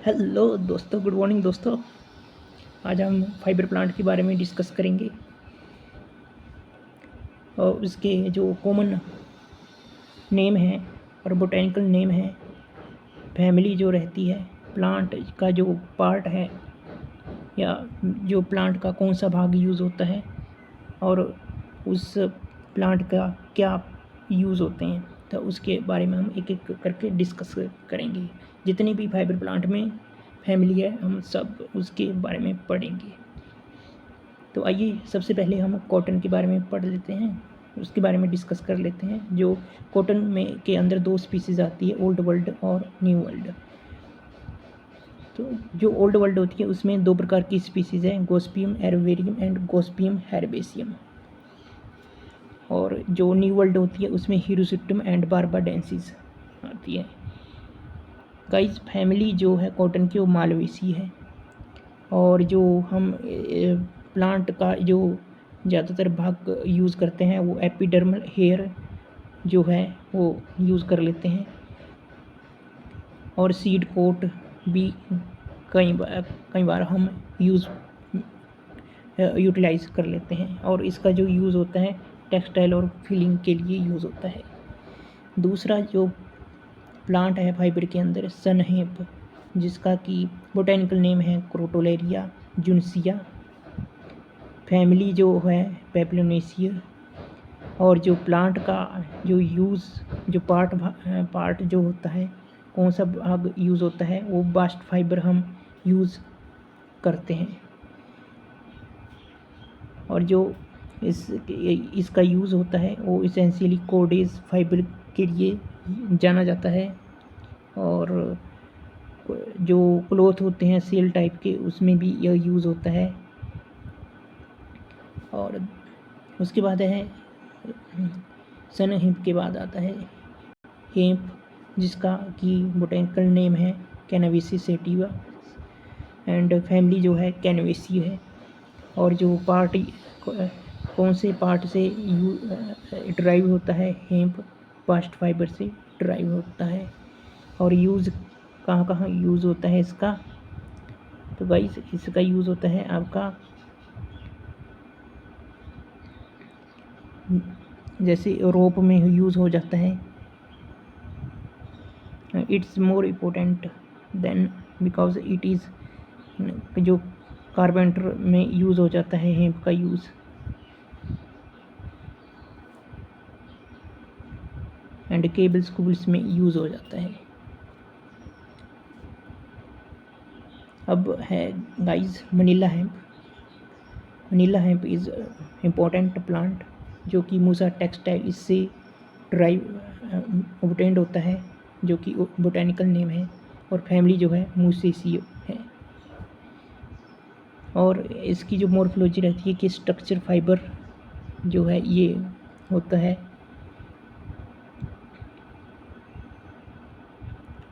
Hello दोस्तों, good morning दोस्तों। आज हम फाइबर प्लांट के बारे में डिस्कस करेंगे और उसके जो कॉमन नेम है और बोटेनिकल नेम है, फैमिली जो रहती है, प्लांट का जो पार्ट है या जो प्लांट का कौन सा भाग यूज़ होता है और उस प्लांट का क्या यूज़ होते हैं, तो उसके बारे में हम एक एक करके डिस्कस करेंगे। जितनी भी फाइबर प्लांट में फैमिली है, हम सब उसके बारे में पढ़ेंगे। तो आइए सबसे पहले हम कॉटन के बारे में पढ़ लेते हैं, उसके बारे में डिस्कस कर लेते हैं। जो कॉटन में के अंदर दो स्पीसीज़ आती है, ओल्ड वर्ल्ड और न्यू वर्ल्ड। तो जो ओल्ड वर्ल्ड होती है उसमें दो प्रकार की स्पीसीज़ हैं, गोस्पियम एरोवेरियम एंड गोस्पियम हेर्बेसियम। और जो न्यू वर्ल्ड होती है उसमें हिरोसिटम एंड बार्बाडेंसिस आती है। गाइस, फैमिली जो है कॉटन की वो मालवेसी है, और जो हम प्लांट का जो ज़्यादातर भाग यूज़ करते हैं वो एपिडर्मल हेयर जो है वो यूज़ कर लेते हैं, और सीड कोट भी कई बार हम यूटिलाइज़ कर लेते हैं, और इसका जो यूज़ होता है टेक्सटाइल और फिलिंग के लिए यूज़ होता है। दूसरा जो प्लांट है फाइबर के अंदर, सनहेप, जिसका कि बोटेनिकल नेम है क्रोटोलेरिया जुनसिया। फैमिली जो है पेप्लोनेसिया। और जो प्लांट का जो यूज़ जो पार्ट जो होता है, कौन सा भाग यूज़ होता है, वो बास्ट फाइबर हम यूज़ करते हैं। और जो इसका यूज़ होता है वो इसेंशियली कोडेज फाइबर के लिए जाना जाता है, और जो क्लॉथ होते हैं सेल टाइप के उसमें भी यह यूज़ होता है। और उसके बाद है सन हेम्प के बाद आता है हेम्प, जिसका कि बोटेनिकल नेम है कैनाबिसी सेटिवा, एंड फैमिली जो है कैनवेसी है। और जो पार्ट कौन से पार्ट से ड्राइव होता है, हेम्प बास्ट फाइबर से ड्राइव होता है। और यूज़ कहाँ कहाँ यूज़ होता है इसका, तो गाइस इसका यूज़ होता है आपका जैसे रोप में यूज़ हो जाता है। It's more important then because it is जो कारपेंटर में यूज़ हो जाता है हेम्प का यूज़। एंड केबल स्कूल्स में यूज़ हो जाता है। अब है guys Manila hemp. Manila hemp is important plant जो कि मूसा टेक्सटाइल इससे ड्राइव ऑब्टेन्ड होता है, जो कि बोटेनिकल नेम है, और फैमिली जो है मूसेसियो है। और इसकी जो मॉर्फोलॉजी रहती है कि स्ट्रक्चर फाइबर जो है ये होता है,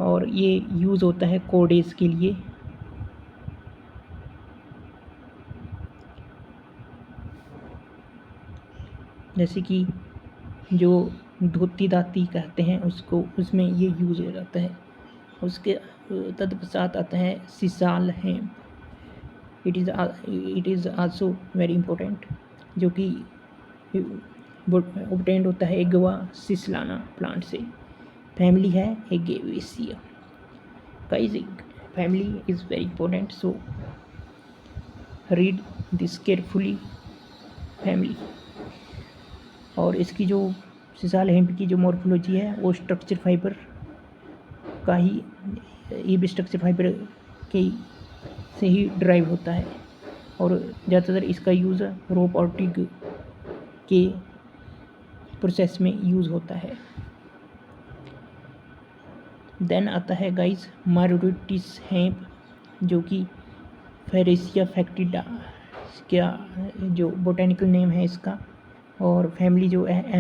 और ये यूज़ होता है कोडेज के लिए। जैसे कि जो धोती दाती कहते हैं उसको, उसमें ये यूज़ हो जाता है। उसके तत्पश्चात आता है sisal hemp. It is also very important, जो कि ऑब्टेन्ड होता है एगवा सिसलाना प्लांट से। फैमिली है Agavaceae. Guys, family is very important, so read this carefully, family. और इसकी जो सिसाल हेम्प की जो मॉर्फोलॉजी है वो स्ट्रक्चर फाइबर का ही, ये भी स्ट्रक्चर फाइबर के से ही ड्राइव होता है, और ज़्यादातर इसका यूज़ रोप और टिग के प्रोसेस में यूज़ होता है। देन आता है गाइस मायोरिटिस हेम्प, जो कि फेरेसिया फैक्टिडा क्या जो बोटेनिकल नेम है इसका, और फैमिली जो है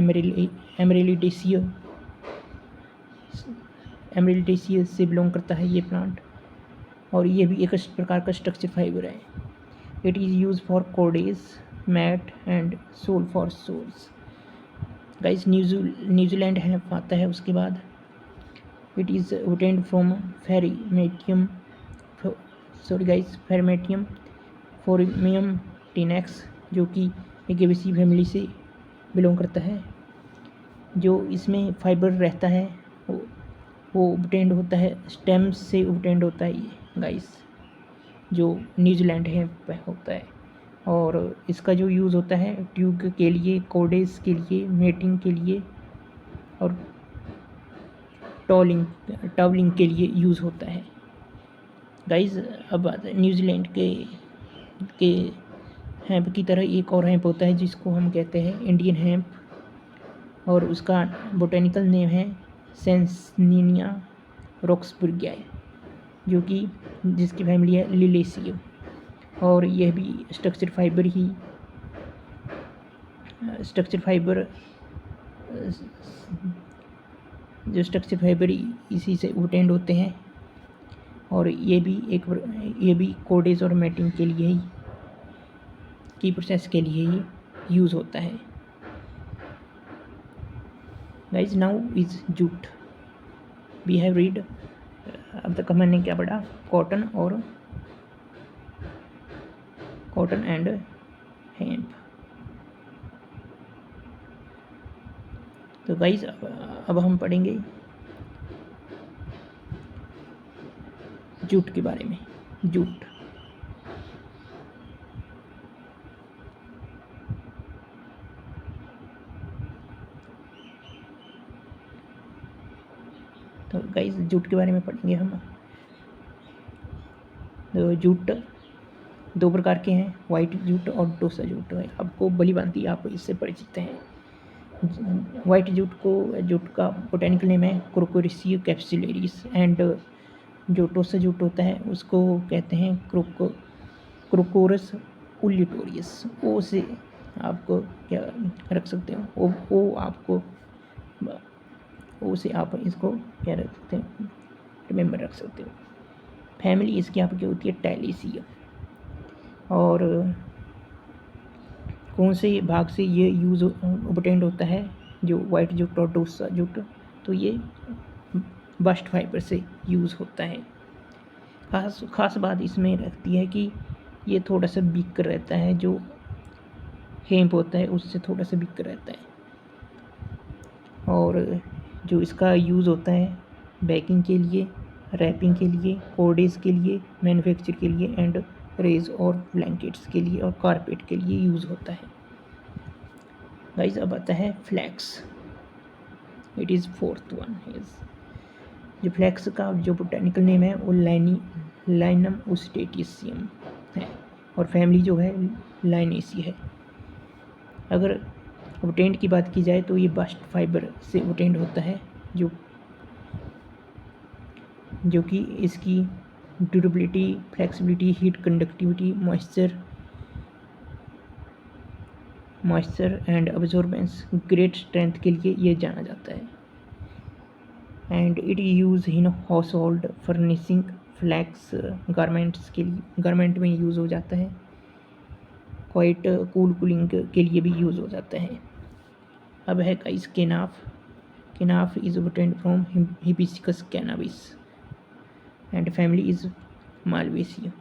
एमरिल्डेसिया से बिलोंग करता है ये प्लांट, और ये भी एक प्रकार का स्ट्रक्चर फाइबर है। It is use for cordage, mat and sole for soles. Guys, New Zealand है आता है उसके बाद। इट इज़ obtained फ्रॉम फेरीमेटियम सॉरी गाइस, फेरमेटियम फोर्मियम टीनेक्स, जो कि एगेवेसी फैमिली से बिलोंग करता है। जो इसमें फाइबर रहता है वो ऑब्टेंड होता है, स्टेम्स से ऑब्टेंड होता है ये गाइस, जो न्यूजीलैंड है होता है। और इसका जो यूज़ होता है ट्यूब के लिए, कोडेस के लिए, मेटिंग के लिए और टॉवलिंग के लिए यूज़ होता है गाइस। अब न्यूजीलैंड के हैम्प की तरह एक और हैम्प होता है जिसको हम कहते हैं इंडियन हैम्प, और उसका बोटेनिकल नेम है सेंसनिया रॉक्सबर्गियाई, जो कि जिसकी फैमिली है लिलेसियो। और यह भी स्ट्रक्चर फाइबर इसी से ऑब्टेंड होते हैं। और ये भी कोडेज और मैटिंग के लिए ही की प्रोसेस के लिए ही यूज़ होता है guys. Now is jute, we have read. अब तक हमने क्या पढ़ा? Cotton and hemp. तो गाइज अब हम पढ़ेंगे जूट के बारे में। जूट तो गाइज जूट के बारे में पढ़ेंगे हम। तो जूट दो प्रकार के हैं, वाइट जूट और टोसा जूट। आपको भली भांति आप इससे परिचित हैं। वाइट जूट का बोटेनिकल नेम है क्रोकोरिसिया कैप्सुलरिस, एंड जो टोसा जूट होता है उसको कहते हैं क्रोकोरस उलिटोरियस। ओ से आपको क्या रख सकते हो, ओ से आप इसको क्या रख सकते हैं, रिमेंबर रख सकते हो। फैमिली इसकी आपकी होती है टैलिसिया। और कौन से भाग से ये यूज़ ऑब्टेंड होता है, जो वाइट जूट और टोसा जूट? तो ये बास्ट फाइबर से यूज़ होता है। खास बात इसमें रहती है कि ये थोड़ा सा बिक रहता है, जो हेम्प होता है उससे थोड़ा सा बिक रहता है। और जो इसका यूज़ होता है बेकिंग के लिए, रैपिंग के लिए, कोडेज के लिए, मैन्युफैक्चर के लिए, एंड रेज और ब्लैंकेट्स के लिए और कारपेट के लिए यूज़ होता है गाइस। अब आता है flax, it is fourth one is. जो फ्लैक्स का जो बोटेनिकल नेम है वो लाइनम ओस्टेटिसियम है, और फैमिली जो है लाइनेसी है। अगर ऑब्टेंड की बात की जाए तो ये बास्ट फाइबर से ऑब्टेंड होता है, जो कि इसकी durability, flexibility, heat conductivity, moisture and absorbance, great strength के लिए ये जाना जाता है। And it use in household furnishing, flax garment में यूज़ हो जाता है। क्वाइट कूलिंग के लिए भी यूज़ हो जाता है। अब है guys kenaf is obtained from Hibiscus cannabis and family is Malvaceae.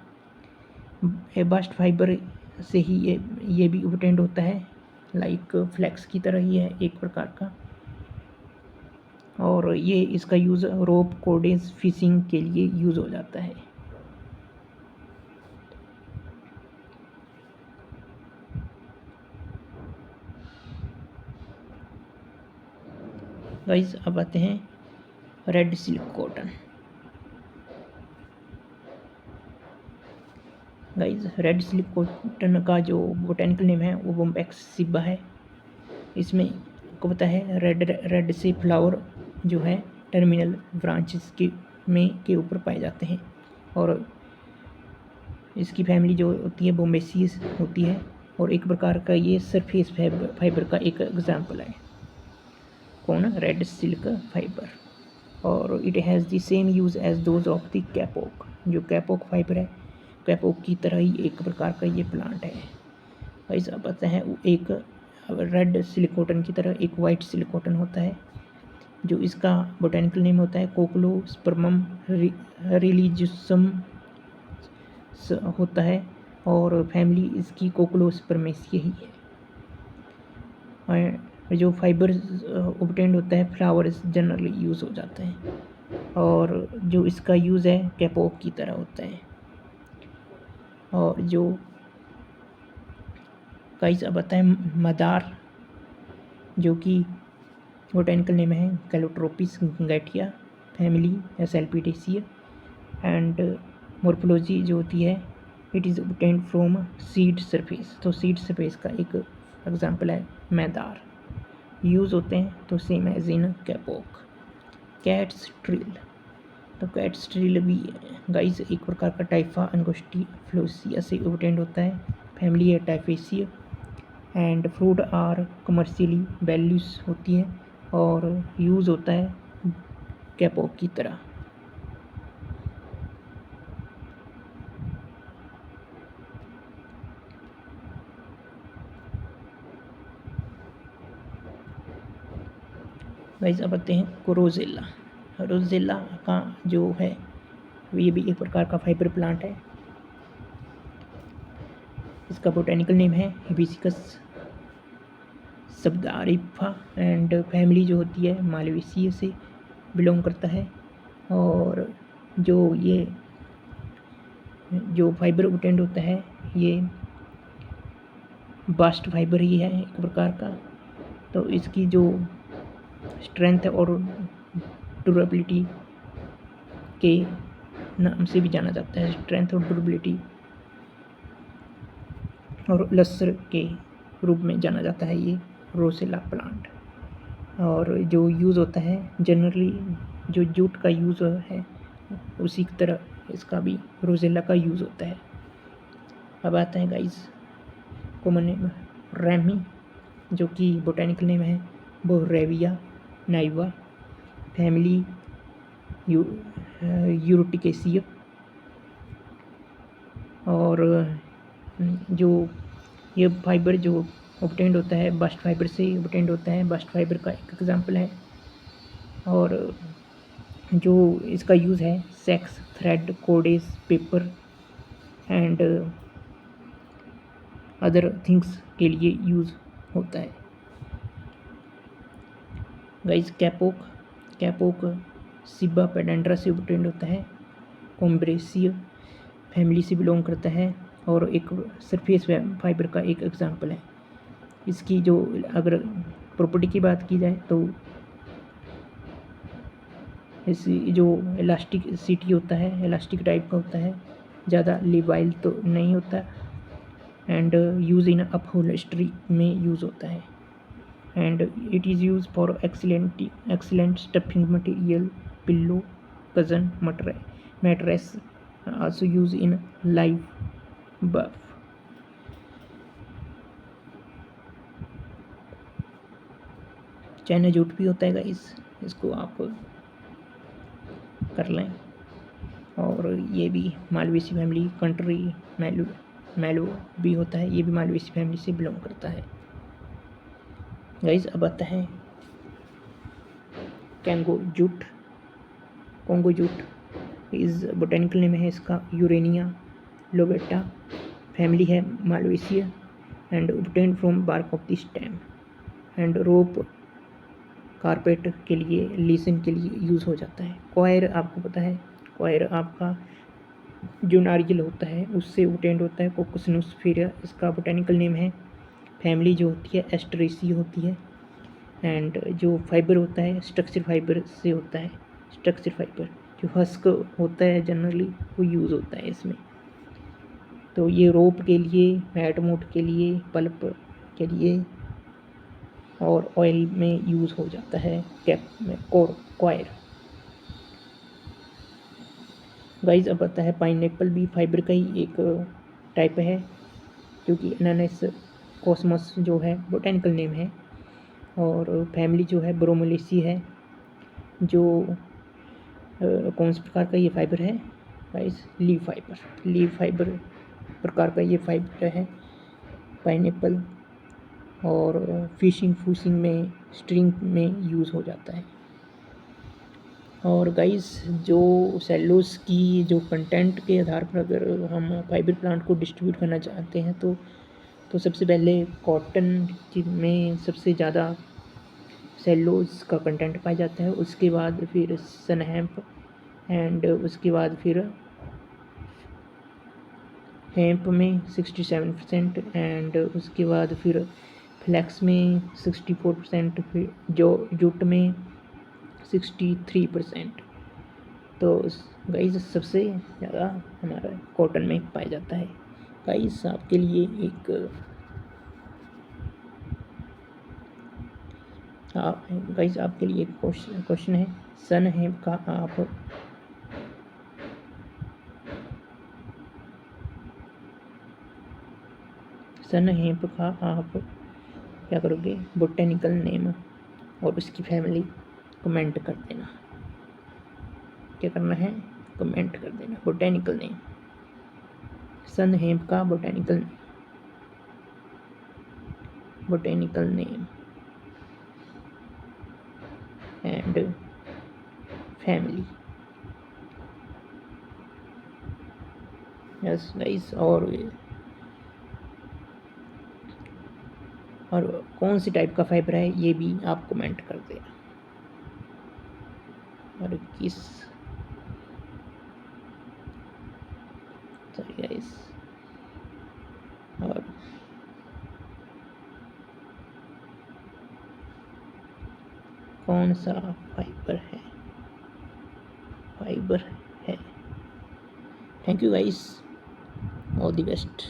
Bast fibre से ही ये भी ऑब्टेन्ड होता है, लाइक फ्लैक्स की तरह ही है एक प्रकार का। और ये इसका यूज़ रोप, कोडेज, फिशिंग के लिए यूज़ हो जाता है। गाइस अब आते हैं red silk cotton. Guys red silk cotton का जो बोटेनिकल नेम है वो बोम्बैक्स सिब्बा है। इसमें आपको पता है रेड से फ्लावर जो है टर्मिनल ब्रांचेस के ऊपर पाए जाते हैं। और इसकी फैमिली जो होती है बोम्बेसीज होती है, और एक प्रकार का ये सरफेस फाइबर का एक एग्जाम्पल है। कौन? Red silk fibre. और it has the same use as those of the kapok. जो कैपोक फाइबर है, कैपोक की तरह ही एक प्रकार का ये प्लांट है। ऐसा पता है एक रेड सिलिकॉटन की तरह एक वाइट सिलिकॉटन होता है, जो इसका बोटेनिकल नेम होता है कोक्लोस्पर्मम रिलीजियसम होता है और फैमिली इसकी कोक्लोस्पर्मेसिया ही है। जो फाइबर ऑब्टेन्ड होता है फ्लावर्स जनरली यूज़ हो जाते हैं और जो इसका यूज़ है कैपोक की तरह होता है। और जो गाइस अब आता है मदार, जो कि बोटेनिकल नेम है कैलोट्रोपिस गैटिया, फैमिली एसेल्पिडेसिया एंड मॉर्फोलॉजी जो होती है it is obtained from seed surface. तो सीड सरफेस का एक एग्जांपल है मैदार। यूज़ होते हैं तो सेम एज इन कैपोक। कैट्स ट्रिल, तो कैट्स ट्रिल भी गाइस एक प्रकार का टाइफा अंगोस्टिफ्लोसिया से ऑब्टेन्ड होता है, फैमिली है Typhaceae and fruit are commercially values होती है और यूज़ होता है कैपोक की तरह। गाइस अब आते हैं रोजेला। रोजेला का जो है ये भी एक प्रकार का फाइबर प्लांट है। इसका बोटेनिकल नेम है हिबिस्कस सब्दारिफा एंड फैमिली जो होती है मालवेसिया से बिलोंग करता है। और जो फाइबर ऑब्टेन्ड होता है ये बास्ट फाइबर ही है एक प्रकार का। तो इसकी जो स्ट्रेंथ और ड्यूरेबिलिटी के नाम से भी जाना जाता है, स्ट्रेंथ और ड्यूरेबिलिटी और लस्टर के रूप में जाना जाता है ये रोसेला प्लांट। और जो यूज़ होता है जनरली जो जूट का यूज़ है उसी की तरह इसका भी रोसेला का यूज़ होता है। अब आता है गाइस कॉमन नेम रैमी, जो कि बोटेनिकल नेम है बोरेविया नाइवा, फैमिली यूरोटिकेसिया। और जो ये फाइबर जो ऑब्टेन्ड होता है बास्ट फाइबर से ऑब्टेन्ड होता है, बास्ट फाइबर का एक एग्जांपल है। और जो इसका यूज़ है sacks, thread, cordage, paper and other things के लिए यूज़ होता है। गाइस कैपोक सिबा पेडेंड्रा से ऑब्टेन्ड होता है, कॉम्ब्रेसिया फैमिली से बिलोंग करता है और एक सरफेस फाइबर का एक एग्जांपल है। इसकी जो अगर प्रॉपर्टी की बात की जाए तो इसी जो इलास्टिसिटी होता है इलास्टिक टाइप का होता है, ज़्यादा लिवाइल तो नहीं होता एंड यूज़ इन अपहोल्स्ट्री में यूज़ होता है and it is use for excellent stuffing material, pillow, cousin mattress, also use in live बर्फ। चाइना जूट भी होता है गाइस, इसको आप कर लें। और ये भी मालवेसी फैमिली, कंट्री मैलो भी होता है, ये भी मालवेसी फैमिली से बिलोंग करता है। गाइस अब आता है Congo jute is botanical name है इसका यूरेनिया लोबेटा, फैमिली है Malvaceae and obtained from bark of the stem and rope carpet के लिए लीसन के लिए यूज़ हो जाता है। क्वायर आपको पता है, क्वायर आपका जो नारियल होता है उससे ऑब्टेन्ड होता है, कोकोस्नुसफेरा इसका बोटेनिकल नेम है, फैमिली जो होती है एस्टरेसी होती है एंड जो फाइबर होता है स्ट्रक्चर फाइबर से होता है। स्ट्रक्चर फाइबर जो हस्क होता है जनरली वो यूज़ होता है इसमें। तो ये रोप के लिए, मैट मोट के लिए, पल्प के लिए और ऑयल में यूज़ हो जाता है कैप में क्वायर। गाइस अब आता है पाइनएप्पल भी फाइबर का ही एक टाइप है, क्योंकि अनानास कॉस्मोस जो है बोटेनिकल नेम है और फैमिली जो है ब्रोमोलिसी है। जो कौन से प्रकार का ये फाइबर है गाइस, लीव फाइबर प्रकार का ये फाइबर है पाइनएप्पल और फिशिंग फूसिंग में, स्ट्रिंग में यूज़ हो जाता है। और गाइस जो सेलुलोज की जो कंटेंट के आधार पर अगर हम फाइबर प्लांट को डिस्ट्रीब्यूट करना चाहते हैं तो सबसे पहले कॉटन में सबसे ज़्यादा सेलुलोज का कंटेंट पाया जाता है, उसके बाद फिर सन हेम्प एंड उसके बाद फिर हेम्प में 67% एंड उसके बाद फिर फ्लैक्स में 64%, फिर जो जूट में 63%। तो गाइस सबसे ज़्यादा हमारा कॉटन में पाया जाता है। गाइस आपके लिए एक गाइस आपके लिए एक क्वेश्चन है, सन हेम्प का आप सन हेम्प का आप क्या करोगे, बोटेनिकल नेम और उसकी फैमिली कमेंट कर देना। क्या करना है, कमेंट कर देना बोटेनिकल नेम, सन हेम्प का botanical name and family. Yes guys, और कौन सी टाइप का फाइबर है ये भी आप कमेंट कर देना, और किस सॉरी गाइस, और कौन सा फाइबर है। Thank you guys, all the best.